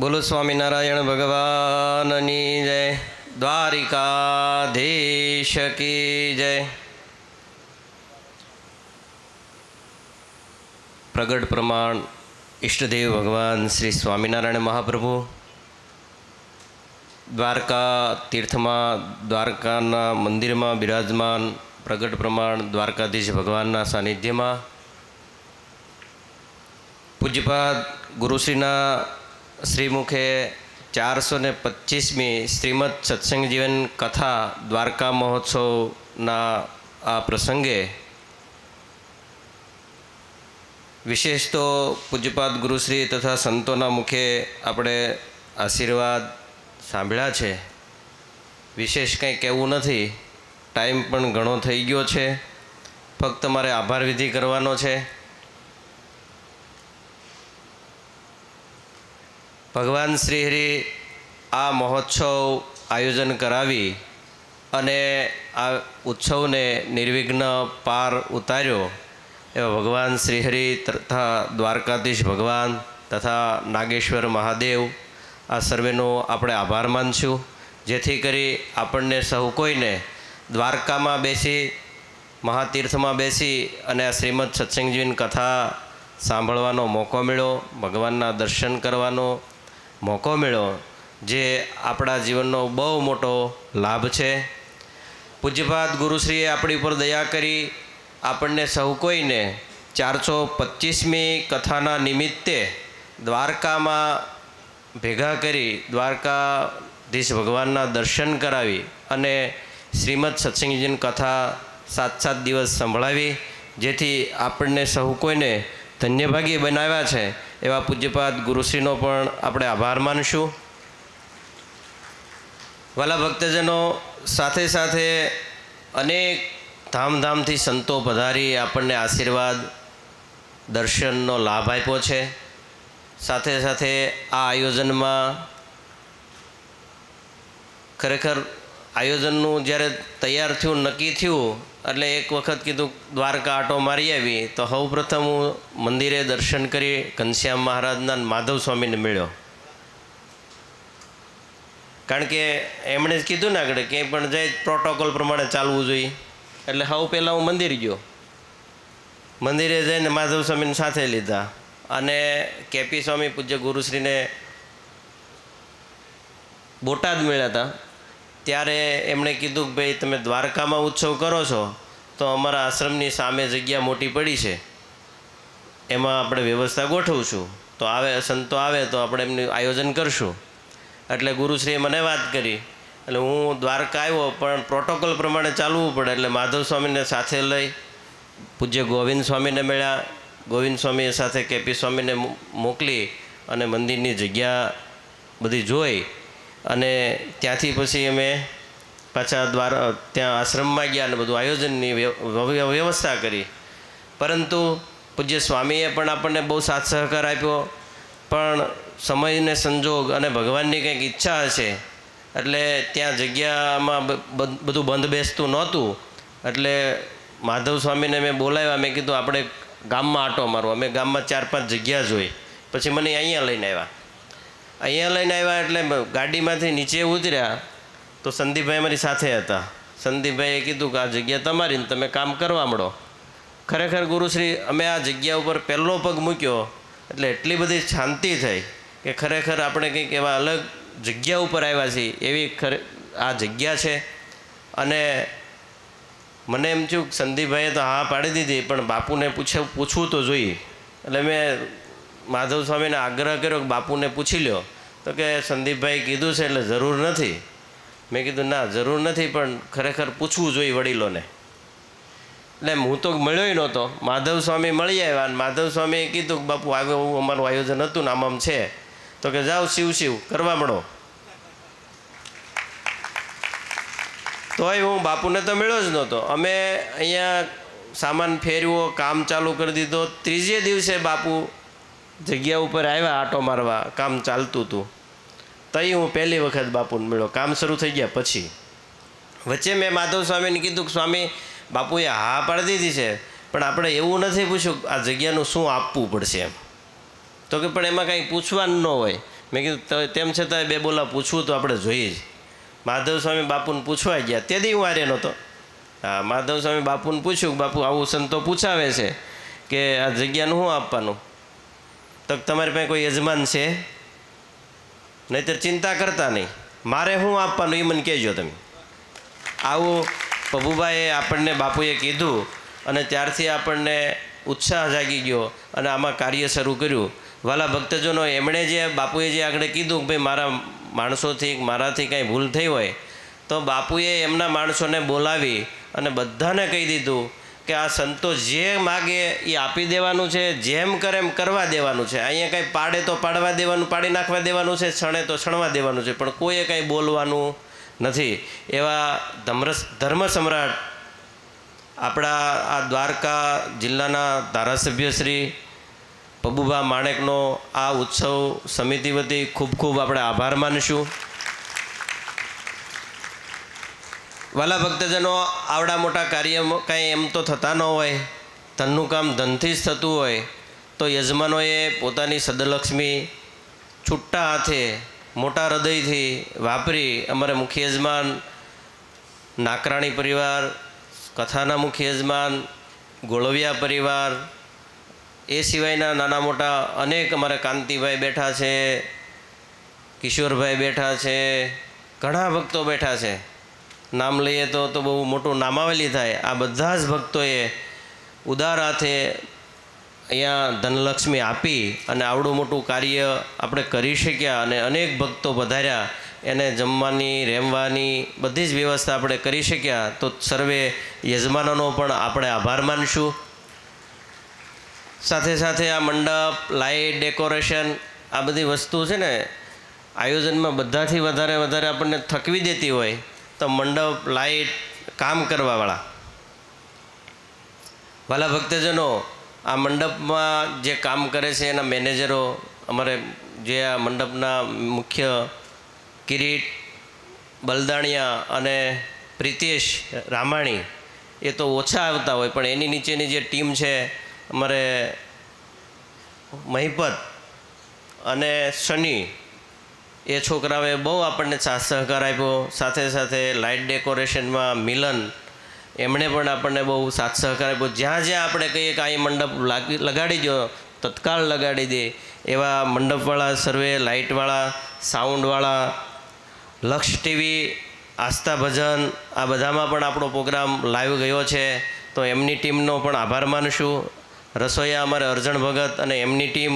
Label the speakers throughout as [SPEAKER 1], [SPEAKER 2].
[SPEAKER 1] બોલો સ્વામિનારાયણ ભગવાનની જય. દ્વારિકાધીશ કી જય. પ્રગટ પ્રમાણ ઈષ્ટદેવ ભગવાન શ્રી સ્વામિનારાયણ મહાપ્રભુ દ્વારકા તીર્થમાં દ્વારકાના મંદિરમાં બિરાજમાન પ્રગટ પ્રમાણ દ્વારકાધીશ ભગવાનના સાનિધ્યમાં પૂજ્યપાદ ગુરુશ્રીના શ્રીમુખે 425મી શ્રીમદ સત્સંગ જીવન કથા દ્વારકા મહોત્સવના આ પ્રસંગે વિશેષ તો પૂજ્યપાદ ગુરુશ્રી તથા સંતોના મુખે આપણે આશીર્વાદ સાંભળ્યા છે. વિશેષ કંઈ કહેવું નથી, ટાઈમ પણ ઘણો થઈ ગયો છે. ફક્ત મારે આભાર વિધિ કરવાનો છે. ભગવાન શ્રી હરિ આ મહોત્સવ આયોજન કરાવી અને આ ઉત્સવને નિર્વિઘ્ન પાર ઉતાર્યો એવા ભગવાન શ્રી હરિ તથા દ્વારકાધીશ ભગવાન તથા નાગેશ્વર મહાદેવ આ સર્વેનો આપણે આભાર માનશું, જેથી કરી આપણને સહુ કોઈને દ્વારકામાં બેસી મહાતીર્થમાં બેસી અને આ શ્રીમદ સત્સંગજીની કથા સાંભળવાનો મોકો મળ્યો, ભગવાનના દર્શન કરવાનો મોકો મળ્યો, જે આપણા જીવનનો બહુ મોટો લાભ છે. પૂજ્યપાદ ગુરુશ્રીએ આપણી ઉપર દયા કરી આપણને સહુ કોઈને 425મી કથાના નિમિત્તે દ્વારકામાં ભેગા કરી દ્વારકાધીશ ભગવાનના દર્શન કરાવી અને શ્રીમદ સત્સંગજીની કથા 7 દિવસ સંભળાવી, જેથી આપણને સહુ કોઈને ધન્યભાગી બનાવ્યા છે એવા પૂજ્યપાદ ગુરુશ્રીનો પણ આપણે આભાર માનશું. વાલા ભક્તજનો, સાથે સાથે અનેક ધામધામથી સંતો પધારી આપણને આશીર્વાદ દર્શનનો લાભ આપ્યો છે. સાથે સાથે આ આયોજનમાં ખરેખર આયોજનનું જ્યારે તૈયાર થયું, નક્કી થયું, એટલે એક વખત કીધું દ્વારકા આટો મારી આવી, તો સૌ પ્રથમ હું મંદિરે દર્શન કરી ઘનશ્યામ મહારાજના માધવ સ્વામીને મળ્યો. કારણ કે એમણે જ કીધું ને આગળ ક્યાંય પણ જાય પ્રોટોકોલ પ્રમાણે ચાલવું જોઈએ, એટલે સૌ પહેલાં હું મંદિર ગયો. મંદિરે જઈને માધવ સ્વામીને સાથે લીધા અને કેપી સ્વામી પૂજ્ય ગુરુશ્રીને બોટાદ મળ્યા હતા. ત્યારે એમણે કીધું કે ભાઈ તમે દ્વારકામાં ઉત્સવ કરો છો તો અમારા આશ્રમની સામે જગ્યા મોટી પડી છે, એમાં આપણે વ્યવસ્થા ગોઠવશું, તો આવે સંતો આવે તો આપણે એમનું આયોજન કરશું. એટલે ગુરુશ્રીએ મને વાત કરી, એટલે હું દ્વારકા આવ્યો, પણ પ્રોટોકોલ પ્રમાણે ચાલવું પડે, એટલે માધવ સ્વામીને સાથે લઈ પૂજ્ય ગોવિંદ સ્વામીને મળ્યા. ગોવિંદ સ્વામીએ સાથે કેપી સ્વામીને મોકલી અને મંદિરની જગ્યા બધી જોઈ અને ત્યાંથી પછી અમે પાછા ત્યાં આશ્રમમાં ગયા અને બધું આયોજનની વ્યવસ્થા કરી. પરંતુ પૂજ્ય સ્વામીએ પણ આપણને બહુ સાથ સહકાર આપ્યો, પણ સમયને સંજોગ અને ભગવાનની કંઈક ઈચ્છા હશે એટલે ત્યાં જગ્યામાં બધું બંધ બેસતું નહોતું. એટલે માધવ સ્વામીને મેં બોલાવ્યા, મેં કીધું આપણે ગામમાં આટો મારવો. અમે ગામમાં 4-5 જગ્યા જોઈ, પછી મને અહીંયા લઈને આવ્યા. એટલે ગાડીમાંથી નીચે ઉતર્યા તો સંદીપભાઈ મારી સાથે હતા. સંદીપભાઈએ કીધું કે આ જગ્યા તમારી ને તમે કામ કરવા માંડો. ખરેખર ગુરુશ્રી અમે આ જગ્યા ઉપર પહેલો પગ મૂક્યો એટલે એટલી બધી શાંતિ થઈ કે ખરેખર આપણે કંઈક એવા અલગ જગ્યા ઉપર આવ્યા છીએ એવી આ જગ્યા છે. અને મને એમ થયું કે સંદીપભાઈએ તો હા પાડી દીધી, પણ બાપુને પૂછવું તો જોઈએ. એટલે મેં માધવ સ્વામીને આગ્રહ કર્યો કે બાપુને પૂછી લ્યો, તો કે સંદીપભાઈ કીધું છે એટલે જરૂર નથી. મેં કીધું ના જરૂર નથી, પણ ખરેખર પૂછવું જોઈએ વડીલોને. એટલે હું તો મળ્યો નહોતો, માધવ સ્વામી મળી આવ્યા અને માધવ સ્વામીએ કીધું કે બાપુ આગળ અમારું આયોજન હતું ને આમ છે, તો કે જાઓ શિવ કરવા માંડો. તોય હું બાપુને તો મળ્યો જ નહોતો. અમે અહીંયા સામાન ફેરવો, કામ ચાલુ કરી દીધો. 3જે દિવસે બાપુ જગ્યા ઉપર આવ્યા આટો મારવા, કામ ચાલતું હતું. તઈ હું પહેલી વખત બાપુને મળ્યો, કામ શરૂ થઈ ગયા પછી. વચ્ચે મેં માધવ સ્વામીને કીધું કે સ્વામી બાપુએ હા પાડી દીધી છે, પણ આપણે એવું નથી પૂછ્યું આ જગ્યાનું શું આપવું પડશે એમ. તો કે પણ એમાં કંઈ પૂછવાનું ન હોય. મેં કીધું તેમ છતાં બે બોલા પૂછવું તો આપણે જોઈએ જ. માધવ સ્વામી બાપુને પૂછવા ગયા, તે દી હું આરે નહોતો. હા, માધવ સ્વામી બાપુને પૂછ્યું, બાપુ આવું સંતો પૂછાવે છે કે આ જગ્યાનું શું આપવાનું? તો તમારી પાસે કોઈ યજમાન છે? નહીંતર ચિંતા કરતા નહીં, મારે શું આપવાનું એ મને કહેજો તમે. આવું પબુભાઈએ આપણને બાપુએ કીધું અને ત્યારથી આપણને ઉત્સાહ જાગી ગયો અને આમાં કાર્ય શરૂ કર્યું. વાલા ભક્તજનો, એમણે જે બાપુએ જે આગળ કીધું કે ભાઈ મારા માણસોથી મારાથી કાંઈ ભૂલ થઈ હોય તો બાપુએ એમના માણસોને બોલાવી અને બધાને કહી દીધું કે આ સંતો જે માગે એ આપી દેવાનું છે, જેમ કરે એમ કરવા દેવાનું છે. અહીંયા કાંઈ પાડે તો પાડવા દેવાનું, પાડી નાખવા દેવાનું છે, છણે તો છણવા દેવાનું છે, પણ કોઈએ કાંઈ બોલવાનું નથી. એવા ધર્મ સમ્રાટ આપણા આ દ્વારકા જિલ્લાના ધારાસભ્ય શ્રી પબુભા માણેકનો આ ઉત્સવ સમિતિ વતી ખૂબ ખૂબ આપણે આભાર માનીશું. વાલા ભક્તજનો, આવડા મોટા કાર્ય કાંઈ એમ તો થતા ન હોય, ધનનું કામ ધનથી જ થતું હોય તો યજમાનોએ પોતાની સદલક્ષ્મી છૂટા હાથે મોટા હૃદયથી વાપરી અમારે મુખ્ય યજમાન નાકરાણી પરિવાર, કથાના મુખ્ય યજમાન ગોળવિયા પરિવાર, એ સિવાયના નાના મોટા અનેક અમારે કાંતિભાઈ બેઠા છે, કિશોરભાઈ બેઠા છે, ઘણા ભક્તો બેઠા છે. નામ લઈએ તો બહુ મોટું નામાવલી થાય. આ બધા જ ભક્તોએ ઉદાર હાથે અહીંયા ધનલક્ષ્મી આપી અને આવડું મોટું કાર્ય આપણે કરી શક્યા અને અનેક ભક્તો પધાર્યા, એને જમવાની રહેવાની બધી જ વ્યવસ્થા આપણે કરી શક્યા. તો સર્વે યજમાનોનો પણ આપણે આભાર માનશું. સાથે સાથે આ મંડપ, લાઇટ, ડેકોરેશન, આ બધી વસ્તુ છે ને આયોજનમાં બધાથી વધારે આપણને થકવી દેતી હોય તો મંડપ, લાઇટ, કામ કરવાવાળા. વાલા ભક્તજનો, આ મંડપમાં જે કામ કરે છે એના મેનેજરો, અમારે જે આ મંડપના મુખ્ય કિરીટ બલદાણિયા અને પ્રિતેશ રામાણી, એ તો ઓછા આવતા હોય, પણ એની નીચેની જે ટીમ છે અમારે મહિપત અને શનિ, એ છોકરાઓએ બહુ આપણને સાથ સહકાર આપ્યો. સાથે સાથે લાઇટ ડેકોરેશનમાં મિલન, એમણે પણ આપણને બહુ સાથ સહકાર આપ્યો. જ્યાં જ્યાં આપણે કહીએ કે અહીં મંડપ લગાડી દો, તત્કાળ લગાડી દે એવા મંડપવાળા, સર્વે લાઇટવાળા, સાઉન્ડવાળા, લક્ષ ટીવી, આસ્થા ભજન, આ બધામાં પણ આપણો પ્રોગ્રામ લાઈવ ગયો છે તો એમની ટીમનો પણ આભાર માનશું. રસોઈયા અમારે અર્જણ ભગત અને એમની ટીમ,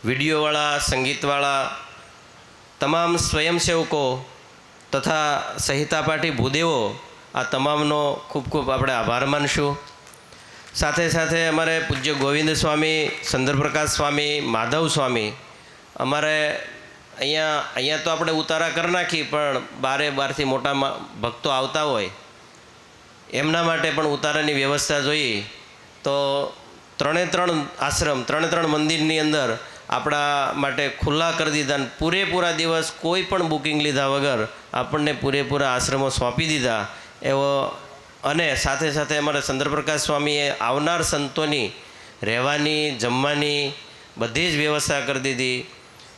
[SPEAKER 1] વિડીયોવાળા, સંગીતવાળા, તમામ સ્વયંસેવકો તથા સહિતા પાઠી ભૂદેવો, આ તમામનો ખૂબ ખૂબ આપણે આભાર માનશું. સાથે સાથે અમારે પૂજ્ય ગોવિંદ સ્વામી, ચંદ્રપ્રકાશ સ્વામી, માધવ સ્વામી, અમારે અહીંયા તો આપણે ઉતારા કરી નાખી, પણ બારથી મોટા ભક્તો આવતા હોય એમના માટે પણ ઉતારાની વ્યવસ્થા જોઈએ તો 3 આશ્રમ, 3 મંદિરની અંદર આપણા માટે ખુલ્લા કરી દીધા અને પૂરેપૂરા દિવસ કોઈ પણ બુકિંગ લીધા વગર આપણને પૂરેપૂરા આશ્રમો સોંપી દીધા એવો. અને સાથે સાથે અમારા ચંદ્રપ્રકાશ સ્વામીએ આવનાર સંતોની રહેવાની, જમવાની બધી જ વ્યવસ્થા કરી દીધી.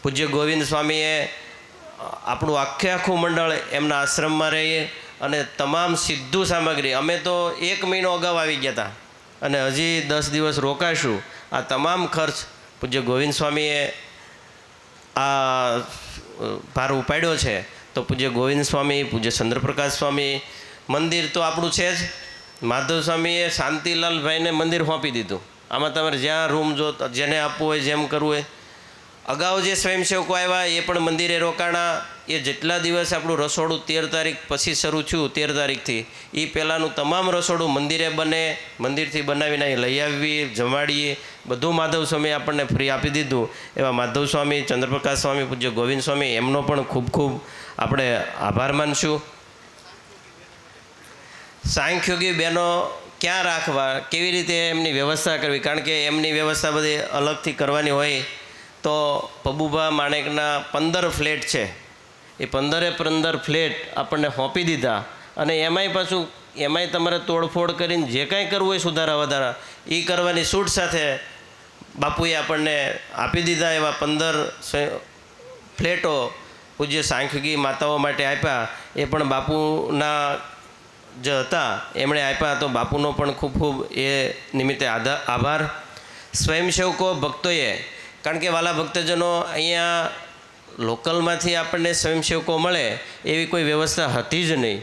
[SPEAKER 1] પૂજ્ય ગોવિંદ સ્વામીએ આપણું આખું મંડળ એમના આશ્રમમાં રહીએ અને તમામ સિદ્ધુ સામગ્રી, અમે તો 1 મહિનો અગાઉ આવી ગયા હતા અને હજી 10 દિવસ રોકાશું. આ તમામ ખર્ચ પૂજ્ય ગોવિંદ સ્વામીએ આ ભાર ઉપાડ્યો છે. તો પૂજ્ય ગોવિંદ સ્વામી, પૂજ્ય ચંદ્રપ્રકાશ સ્વામી, મંદિર તો આપણું છે જ. માધવ સ્વામીએ શાંતિલાલભાઈને મંદિર સોંપી દીધું. આમાં તમારે જ્યાં રૂમ જો જેને આપવું હોય, જેમ કરવું હોય. અગાઉ જે સ્વયંસેવકો આવ્યા એ પણ મંદિરે રોકાણા. એ જેટલા દિવસ આપણું રસોડું 13 તારીખ પછી શરૂ થયું, 13 તારીખથી, એ પહેલાંનું તમામ રસોડું મંદિરે બને, મંદિરથી બનાવીને અહીં લઈ આવવી, જમાડીએ, બધું માધવ સ્વામી આપણને ફ્રી આપી દીધું. એવા માધવ સ્વામી, ચંદ્રપ્રકાશ સ્વામી, પૂજ્ય ગોવિંદ સ્વામી, એમનો પણ ખૂબ ખૂબ આપણે આભાર માનશું. સાંખ્યોગી બહેનો ક્યાં રાખવા, કેવી રીતે એમની વ્યવસ્થા કરવી, કારણ કે એમની વ્યવસ્થા બધી અલગથી કરવાની હોય. તો પબુભા માણેકના 15 ફ્લેટ છે, એ 15 ફ્લેટ આપણને સોંપી દીધા અને એમાંય તમારે તોડફોડ કરીને જે કાંઈ કરવું હોય સુધારા વધારા એ કરવાની છૂટ સાથે બાપુએ આપણને આપી દીધા. એવા 15 ફ્લેટો પૂજ્ય સાંખ્યગી માતાઓ માટે આપ્યા, એ પણ બાપુના જે હતા એમણે આપ્યા, તો બાપુનો પણ ખૂબ ખૂબ એ નિમિત્તે આભાર. સ્વયંસેવકો ભક્તોએ, કારણ કે વાલા ભક્તજનો અહીંયા લોકલમાંથી આપણને સ્વયંસેવકો મળે એવી કોઈ વ્યવસ્થા હતી જ નહીં,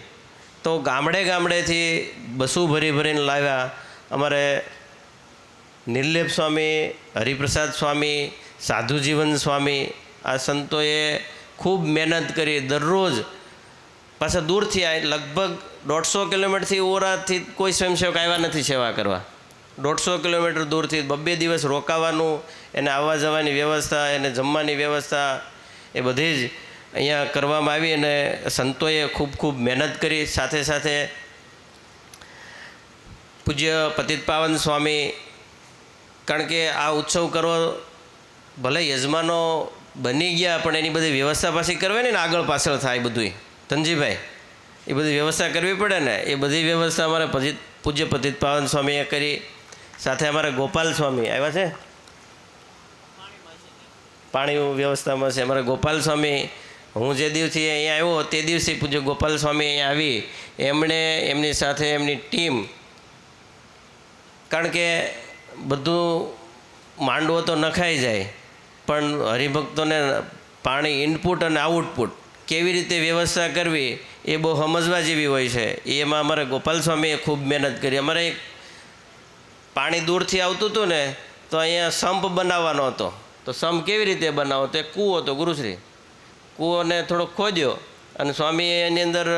[SPEAKER 1] તો ગામડે ગામડેથી બસો ભરીને લાવ્યા. અમારે નિર્લેપ સ્વામી, હરિપ્રસાદ સ્વામી, સાધુજીવન સ્વામી, આ સંતોએ ખૂબ મહેનત કરી. દરરોજ પાછા દૂરથી લગભગ 150 કિલોમીટરથી ઓરાથી કોઈ સ્વયંસેવક આવ્યા નથી સેવા કરવા. 150 કિલોમીટર દૂરથી 2 દિવસ રોકાવાનું, એને આવવા જવાની વ્યવસ્થા, એને જમવાની વ્યવસ્થા, એ બધી જ અહીંયા કરવામાં આવી અને સંતોએ ખૂબ ખૂબ મહેનત કરી. સાથે સાથે પૂજ્ય પતિત પાવન સ્વામી, કારણ કે આ ઉત્સવ કરવો, ભલે યજમાનો બની ગયા પણ એની બધી વ્યવસ્થા પાછી કરવી ને આગળ પાછળ થાય બધું. ધનજીભાઈ, એ બધી વ્યવસ્થા કરવી પડે ને, એ બધી વ્યવસ્થા અમારે પૂજ્ય પતિત પાવન સ્વામીએ કરી. સાથે અમારે ગોપાલ સ્વામી આવ્યા છે, પાણી વ્યવસ્થામાં છે અમારે ગોપાલ સ્વામી. હું જે દિવસથી અહીંયા આવ્યો તે દિવસે પૂજ્ય ગોપાલ સ્વામી અહીંયા આવી, એમણે એમની સાથે એમની ટીમ, કારણ કે બધું માંડવો તો નખાઈ જાય પણ હરિભક્તોને પાણી ઇનપુટ અને આઉટપુટ કેવી રીતે વ્યવસ્થા કરવી એ બહુ સમજવા જેવી હોય છે. એમાં અમારે ગોપાલ સ્વામીએ ખૂબ મહેનત કરી. અમારે પાણી દૂરથી આવતું હતું ને, તો અહીંયા સંપ બનાવવાનો હતો. તો સંપ કેવી રીતે બનાવો, તો એક કૂવો હતો ગુરુશ્રી, કૂવોને થોડોક ખોદ્યો અને સ્વામીએ એની અંદર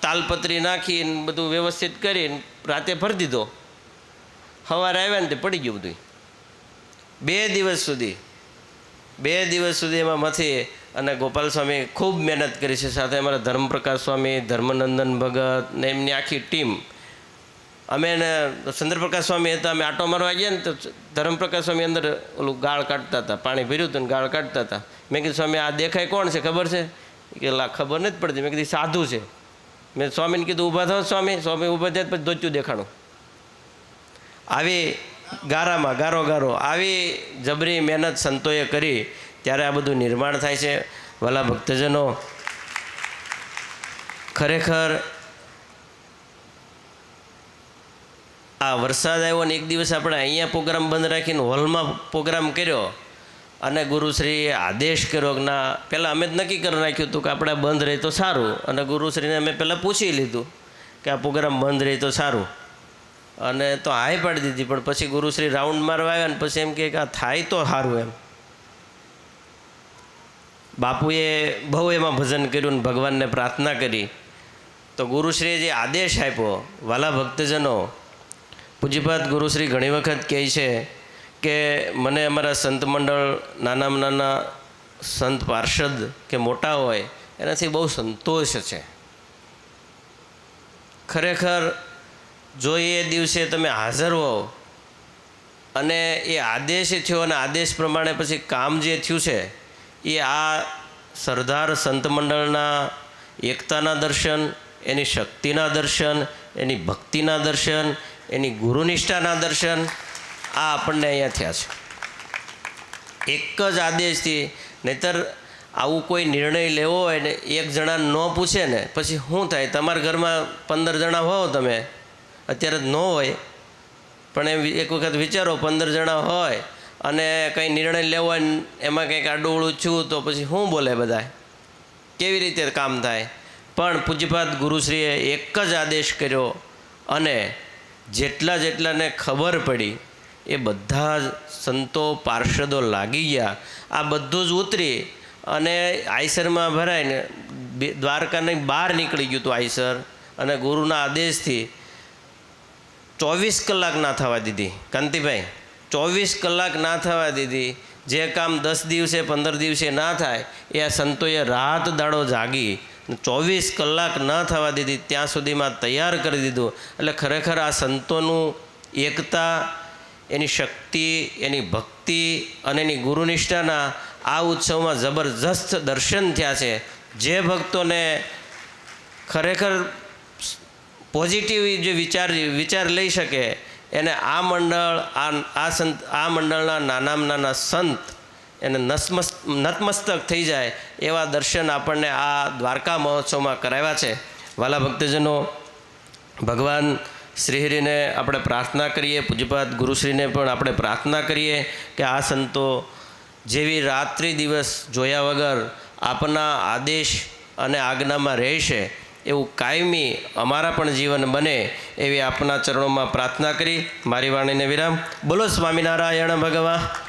[SPEAKER 1] તાલપત્રી નાખીને બધું વ્યવસ્થિત કરીને રાતે ભરી દીધો. સવારે આવ્યા ને તે પડી ગયું બધું. 2 દિવસ સુધી એમાં મથી અને ગોપાલ સ્વામી ખૂબ મહેનત કરી છે. સાથે અમારા ધર્મપ્રકાશ સ્વામી, ધર્મનંદન ભગત ને એમની આખી ટીમ. અમે એને ચંદ્રપ્રકાશ સ્વામી હતા, અમે આટો મારવા ગયા ને તો ધર્મપ્રકાશ સ્વામી અંદર ઓલું ગાળ કાઢતા હતા, પાણી ભર્યું હતું ને ગાળ કાઢતા હતા. મેં કીધું સ્વામી આ દેખાય કોણ છે ખબર છે? કે ખબર નથી પડતી. મેં કીધું સાધુ છે. મેં સ્વામીને કીધું ઊભા થાવ સ્વામી. સ્વામી ઊભા થયા પછી ધોત્યું દેખાણું. આવી ગારો આવી જબરી મહેનત સંતોએ કરી ત્યારે આ બધું નિર્માણ થાય છે. વાલા ભક્તજનો, ખરેખર આ વરસાદ આવ્યો ને એક દિવસ આપણે અહીંયા પ્રોગ્રામ બંધ રાખીને હોલમાં પ્રોગ્રામ કર્યો અને ગુરુશ્રીએ આદેશ કર્યો કે ના, પહેલાં અમે જ નક્કી કરી નાખ્યું હતું કે આપણે બંધ રહે તો સારું, અને ગુરુશ્રીને અમે પહેલાં પૂછી લીધું કે આ પ્રોગ્રામ બંધ રહે તો સારું, અને તો હાય પાડી દીધી. પણ પછી ગુરુશ્રી રાઉન્ડ મારવા આવ્યા ને પછી એમ કે આ થાય તો સારું એમ. બાપુએ બહુ એમાં ભજન કર્યું ને ભગવાનને પ્રાર્થના કરી. તો ગુરુશ્રીએ જે આદેશ આપ્યો, વાલા ભક્તજનો, પૂજ્યપાદ ગુરુશ્રી ઘણી વખત કહે છે કે મને અમારા સંત મંડળ, નાનામાં નાના સંત પાર્ષદ કે મોટા હોય એનાથી બહુ સંતોષ છે. ખરેખર જો એ દિવસે તમે હાજર હો અને એ આદેશ થયો અને આદેશ પ્રમાણે પછી કામ જે થયું છે એ આ સરદાર સંત મંડળના એકતાના દર્શન, એની શક્તિના દર્શન, એની ભક્તિના દર્શન, એની ગુરુનિષ્ઠાના દર્શન આ આપણને અહીંયા થયા છે એક જ આદેશથી. નહીંતર આવું કોઈ નિર્ણય લેવો હોય ને એક જણાને ન પૂછે ને પછી શું થાય? તમારા ઘરમાં 15 જણા હો, તમે અત્યારે ન હોય પણ એક વખત વિચારો, 15 જણા હોય અને કંઈ નિર્ણય લેવો હોય એમાં કંઈક આડુંવળું છું તો પછી શું બોલે બધા? કેવી રીતે કામ થાય? પણ પૂજ્યપાદ ગુરુશ્રીએ એક જ આદેશ કર્યો અને જેટલાને ખબર પડી એ બધા જ સંતો પાર્ષદો લાગી ગયા. આ બધું જ ઉતરી અને આઈસરમાં ભરાઈને દ્વારકાની બહાર નીકળી ગયું હતું આઈસર, અને ગુરુના આદેશથી 24 કલાક ના થવા દીધી. કાંતિભાઈ, 24 કલાક ના થવા દીધી. જે કામ 10 દિવસે 15 દિવસે ના થાય એ આ સંતોએ રાત દાડો જાગી 24 કલાક ન થવા દીધી, ત્યાં સુધીમાં તૈયાર કરી દીધું. એટલે ખરેખર આ સંતોનું એકતા, એની શક્તિ, એની ભક્તિ અને એની ગુરુનિષ્ઠાના આ ઉત્સવમાં જબરજસ્ત દર્શન થયા છે. જે ભક્તોને ખરેખર પોઝિટિવ જે વિચાર લઈ શકે એને આ મંડળ, આ મંડળના નાનામાં નાના સંત એને નતમસ્તક થઈ જાય એવા દર્શન આપણને આ દ્વારકા મહોત્સવમાં કરાવ્યા છે. વાલા ભક્તજનો, ભગવાન શ્રીહરિને આપણે પ્રાર્થના કરીએ, પૂજ્યપાદ ગુરુશ્રીને પણ આપણે પ્રાર્થના કરીએ કે આ સંતો જેવી રાત્રિ દિવસ જોયા વગર આપના આદેશ અને આજ્ઞામાં રહેશે એવું કાયમી અમારા પણ જીવન બને એવી આપના ચરણોમાં પ્રાર્થના કરી મારી વાણીને વિરામ. બોલો સ્વામિનારાયણ ભગવાન.